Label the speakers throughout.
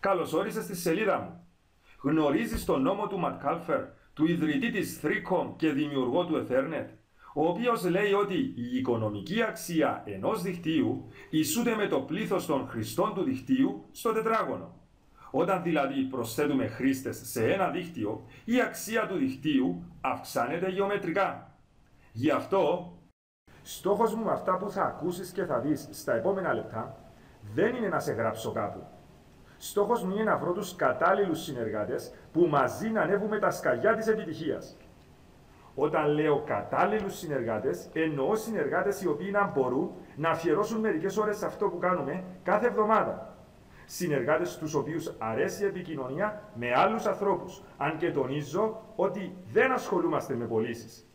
Speaker 1: Καλώς όρισες στη σελίδα μου. Γνωρίζεις τον νόμο του Ματκάλφερ, του ιδρυτή της 3Com και δημιουργό του Ethernet, ο οποίος λέει ότι η οικονομική αξία ενός δικτύου ισούται με το πλήθος των χρηστών του δικτύου στο τετράγωνο. Όταν δηλαδή προσθέτουμε χρήστες σε ένα δίκτυο, η αξία του δικτύου αυξάνεται γεωμετρικά. Γι' αυτό, στόχος μου με αυτά που θα ακούσεις και θα δεις στα επόμενα λεπτά, δεν είναι να σε γράψω κάπου. Στόχος μου είναι να βρω τους κατάλληλους συνεργάτες που μαζί να ανέβουμε τα σκαλιά της επιτυχίας. Όταν λέω κατάλληλους συνεργάτες, εννοώ συνεργάτες οι οποίοι να μπορούν να αφιερώσουν μερικές ώρες σε αυτό που κάνουμε κάθε εβδομάδα. Συνεργάτες στους οποίους αρέσει η επικοινωνία με άλλους ανθρώπους, αν και τονίζω ότι δεν ασχολούμαστε με πωλήσεις.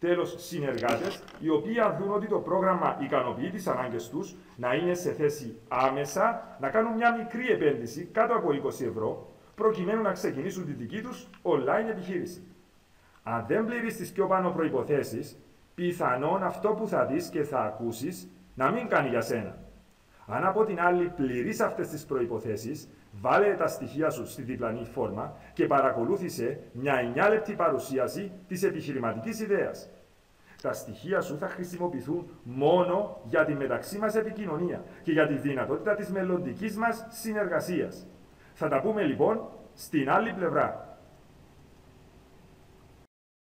Speaker 1: Τέλος, συνεργάτες οι οποίοι αν δουν ότι το πρόγραμμα ικανοποιεί τις ανάγκες τους, να είναι σε θέση άμεσα να κάνουν μια μικρή επένδυση κάτω από 20 ευρώ, προκειμένου να ξεκινήσουν τη δική τους online επιχείρηση. Αν δεν πληρείς τις πιο πάνω προϋποθέσεις, πιθανόν αυτό που θα δεις και θα ακούσεις να μην κάνει για σένα. Αν από την άλλη πληρείς αυτές τις προϋποθέσεις, βάλε τα στοιχεία σου στη διπλανή φόρμα και παρακολούθησε μια 9 λεπτή παρουσίαση της επιχειρηματικής ιδέας. Τα στοιχεία σου θα χρησιμοποιηθούν μόνο για τη μεταξύ μας επικοινωνία και για τη δυνατότητα της μελλοντικής μας συνεργασίας. Θα τα πούμε λοιπόν στην άλλη πλευρά.